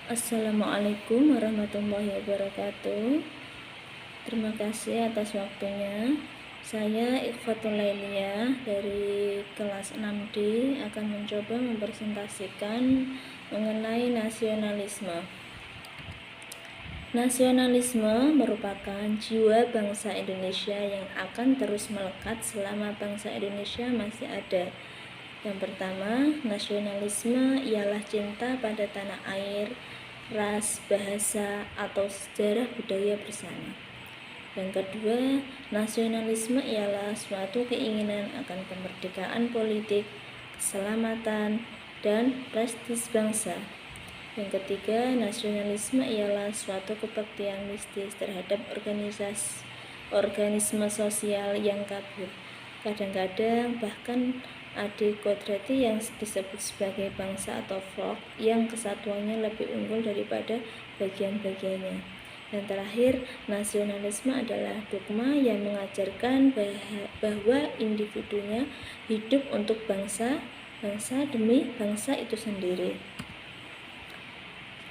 Assalamualaikum warahmatullahi wabarakatuh. Terima kasih atas waktunya. Saya Ikhfatul Lailiyah dari kelas 6D akan mencoba mempresentasikan mengenai nasionalisme. Nasionalisme merupakan jiwa bangsa Indonesia yang akan terus melekat selama bangsa Indonesia masih ada. Yang pertama, nasionalisme ialah cinta pada tanah air, ras, bahasa, atau sejarah budaya bersama. Yang kedua, nasionalisme ialah suatu keinginan akan kemerdekaan politik, keselamatan, dan prestis bangsa. Yang ketiga, nasionalisme ialah suatu kebaktian mistis terhadap organisme sosial yang kabur. Kadang-kadang bahkan ada kodrati yang disebut sebagai bangsa atau folk yang kesatuannya lebih unggul daripada bagian-bagiannya. Dan terakhir, nasionalisme adalah dogma yang mengajarkan bahwa individunya hidup untuk bangsa demi bangsa itu sendiri.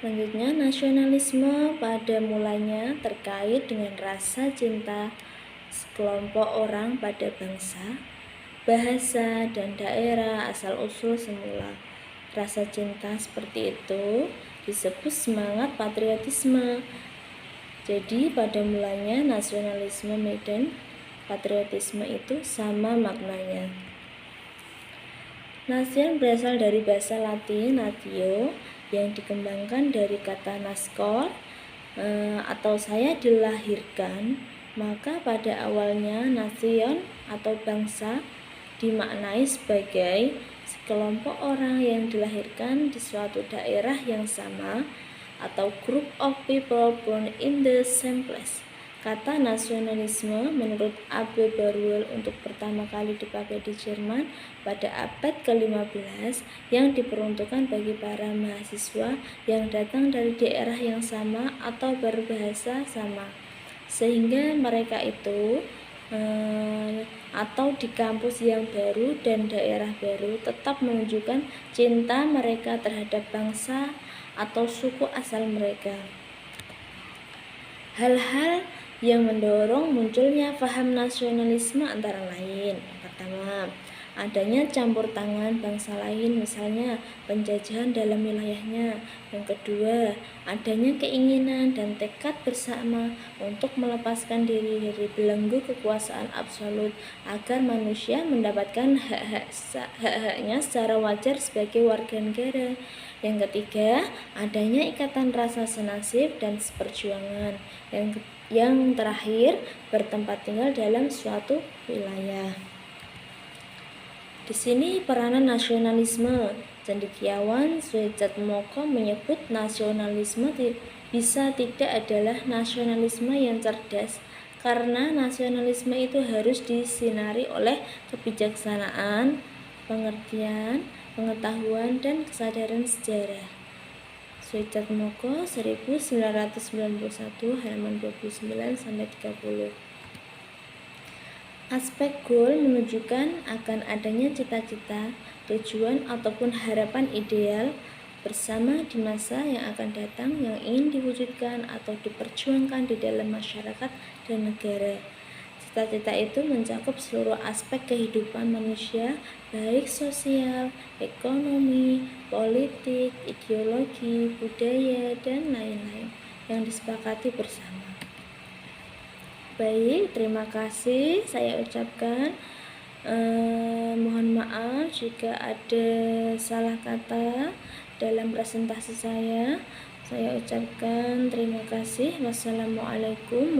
Selanjutnya, nasionalisme pada mulanya terkait dengan rasa cinta sekelompok orang pada bangsa, bahasa, dan daerah asal-usul semula. Rasa cinta seperti itu disebut semangat patriotisme. Jadi pada mulanya nasionalisme dan patriotisme itu sama maknanya. Nation berasal dari bahasa Latin natio yang dikembangkan dari kata naskor atau saya dilahirkan. Maka pada awalnya nation atau bangsa dimaknai sebagai sekelompok orang yang dilahirkan di suatu daerah yang sama atau group of people born in the same place. Kata nasionalisme menurut Abbe Baruel untuk pertama kali dipakai di Jerman pada abad ke-15 yang diperuntukkan bagi para mahasiswa yang datang dari daerah yang sama atau berbahasa sama, sehingga mereka itu atau di kampus yang baru dan daerah baru tetap menunjukkan cinta mereka terhadap bangsa atau suku asal mereka. Hal-hal yang mendorong munculnya paham nasionalisme antara lain: pertama, adanya campur tangan bangsa lain, misalnya penjajahan dalam wilayahnya. Yang kedua, adanya keinginan dan tekad bersama untuk melepaskan diri dari belenggu kekuasaan absolut agar manusia mendapatkan hak-haknya secara wajar sebagai warga negara. Yang ketiga, adanya ikatan rasa senasib dan seperjuangan. Yang terakhir, bertempat tinggal dalam suatu wilayah. Di sini peranan nasionalisme. Cendekiawan Soecatmoko menyebut nasionalisme bisa tidak adalah nasionalisme yang cerdas, karena nasionalisme itu harus disinari oleh kebijaksanaan, pengertian, pengetahuan, dan kesadaran sejarah. Soecatmoko 1991 halaman 29-30. Aspek goal menunjukkan akan adanya cita-cita, tujuan, ataupun harapan ideal bersama di masa yang akan datang yang ingin diwujudkan atau diperjuangkan di dalam masyarakat dan negara. Cita-cita itu mencakup seluruh aspek kehidupan manusia, baik sosial, ekonomi, politik, ideologi, budaya, dan lain-lain yang disepakati bersama. Baik, terima kasih saya ucapkan. Mohon maaf jika ada salah kata dalam presentasi saya. Saya ucapkan terima kasih. Wassalamualaikum.